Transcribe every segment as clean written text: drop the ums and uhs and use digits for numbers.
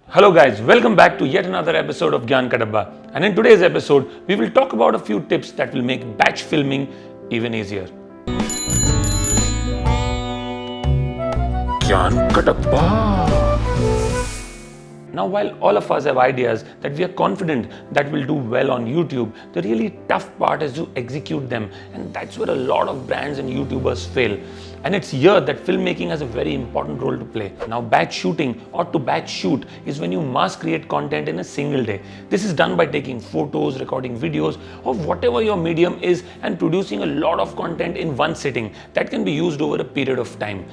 Hello guys, welcome back to yet another episode of Gyan Ka Dabba. And in today's episode, we will talk about a few tips that will make batch filming even easier. Gyan Ka Dabba. Now, while all of us have ideas that we are confident that will do well on YouTube, the really tough part is to execute them, and that's where a lot of brands and YouTubers fail. And it's here that filmmaking has a very important role to play. Now, batch shooting or to batch shoot is when you mass create content in a single day. This is done by taking photos, recording videos of whatever your medium is and producing a lot of content in one sitting that can be used over a period of time.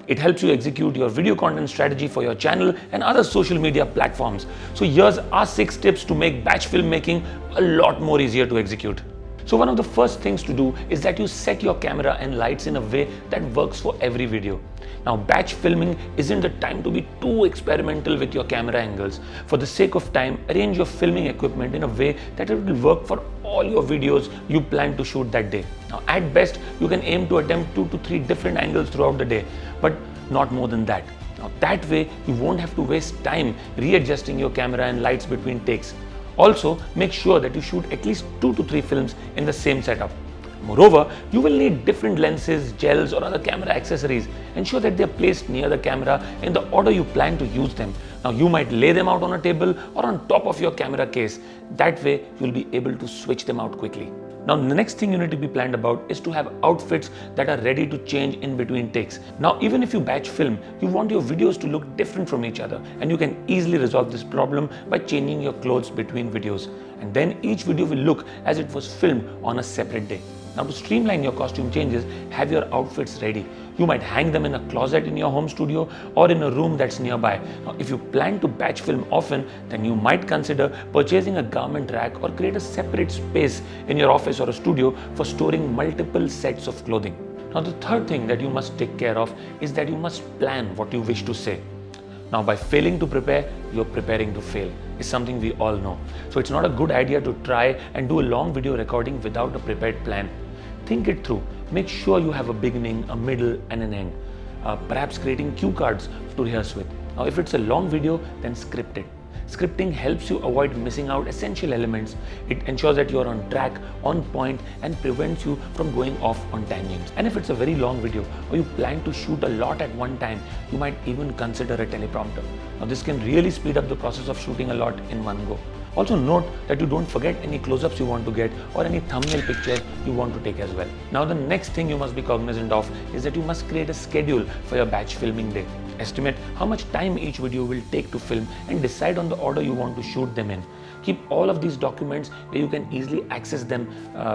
It helps you execute your video content strategy for your channel and other social media platforms. So here's our 6 tips to make batch filmmaking a lot more easier to execute. So one of the first things to do is that you set your camera and lights in a way that works for every video. Now, batch filming isn't the time to be too experimental with your camera angles. For the sake of time, arrange your filming equipment in a way that it will work for all your videos you plan to shoot that day. Now, at best, you can aim to attempt 2 to 3 different angles throughout the day, but not more than that. Now, that way, you won't have to waste time readjusting your camera and lights between takes. Also, make sure that you shoot at least 2 to 3 films in the same setup. Moreover, you will need different lenses, gels or other camera accessories. Ensure that they are placed near the camera in the order you plan to use them. Now, you might lay them out on a table or on top of your camera case. That way, you'll be able to switch them out quickly. Now, the next thing you need to be planned about is to have outfits that are ready to change in between takes. Now, even if you batch film, you want your videos to look different from each other, and you can easily resolve this problem by changing your clothes between videos. And then each video will look as it was filmed on a separate day. Now, to streamline your costume changes, have your outfits ready. You might hang them in a closet in your home studio or in a room that's nearby. Now, if you plan to batch film often, then you might consider purchasing a garment rack or create a separate space in your office or a studio for storing multiple sets of clothing. Now, the third thing that you must take care of is that you must plan what you wish to say. Now, by failing to prepare, you're preparing to fail. Is something we all know. So it's not a good idea to try and do a long video recording without a prepared plan. Think it through. Make sure you have a beginning, a middle and an end. Perhaps creating cue cards to rehearse with. Now, if it's a long video, then script it. Scripting helps you avoid missing out essential elements. It ensures that you're on track, on point, and prevents you from going off on tangents. And if it's a very long video or you plan to shoot a lot at one time, you might even consider a teleprompter. Now, this can really speed up the process of shooting a lot in one go. Also note that you don't forget any close-ups you want to get or any thumbnail pictures you want to take as well. Now, the next thing you must be cognizant of is that you must create a schedule for your batch filming day. Estimate how much time each video will take to film and decide on the order you want to shoot them in. Keep all of these documents where you can easily access them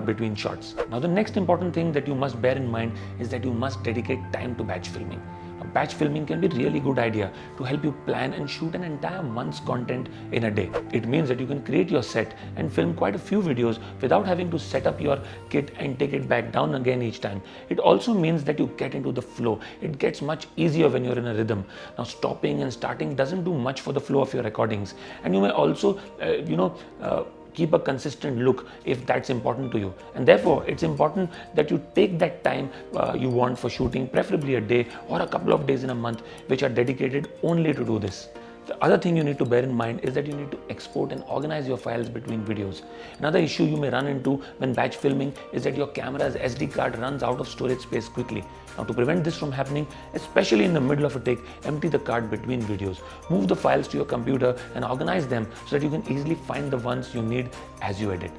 between shots. Now, the next important thing that you must bear in mind is that you must dedicate time to batch filming. Batch filming can be a really good idea to help you plan and shoot an entire month's content in a day. It means that you can create your set and film quite a few videos without having to set up your kit and take it back down again each time. It also means that you get into the flow. It gets much easier when you're in a rhythm. Now, stopping and starting doesn't do much for the flow of your recordings, and you may also keep a consistent look if that's important to you. And therefore, it's important that you take that time you want for shooting, preferably a day or a couple of days in a month, which are dedicated only to do this. The other thing you need to bear in mind is that you need to export and organize your files between videos. Another issue you may run into when batch filming is that your camera's SD card runs out of storage space quickly. Now, to prevent this from happening, especially in the middle of a take, empty the card between videos. Move the files to your computer and organize them so that you can easily find the ones you need as you edit.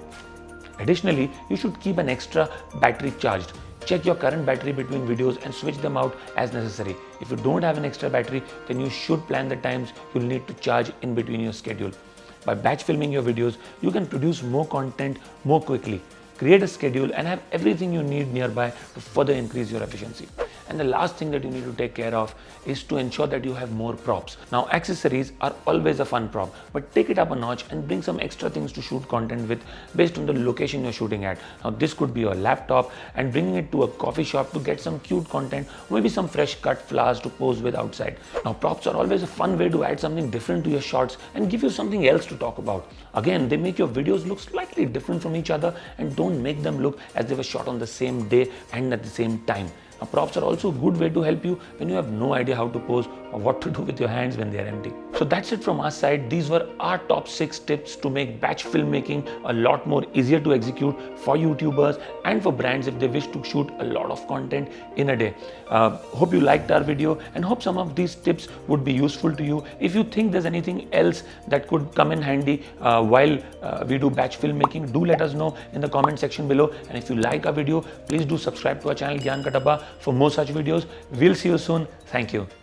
Additionally, you should keep an extra battery charged. Check your current battery between videos and switch them out as necessary. If you don't have an extra battery, then you should plan the times you'll need to charge in between your schedule. By batch filming your videos, you can produce more content more quickly. Create a schedule and have everything you need nearby to further increase your efficiency. And the last thing that you need to take care of is to ensure that you have more props. Now, accessories are always a fun prop, but take it up a notch and bring some extra things to shoot content with based on the location you're shooting at. Now, this could be your laptop and bringing it to a coffee shop to get some cute content, or maybe some fresh cut flowers to pose with outside. Now, props are always a fun way to add something different to your shots and give you something else to talk about. Again, they make your videos look slightly different from each other and don't make them look as they were shot on the same day and at the same time. Now, props are also a good way to help you when you have no idea how to pose or what to do with your hands when they are empty. So that's it from our side. These were our top 6 tips to make batch filmmaking a lot more easier to execute for YouTubers and for brands if they wish to shoot a lot of content in a day. Hope you liked our video and hope some of these tips would be useful to you. If you think there's anything else that could come in handy while we do batch filmmaking, do let us know in the comment section below. And if you like our video, please do subscribe to our channel Gyan Ka Dabba for more such videos. We'll see you soon. Thank you.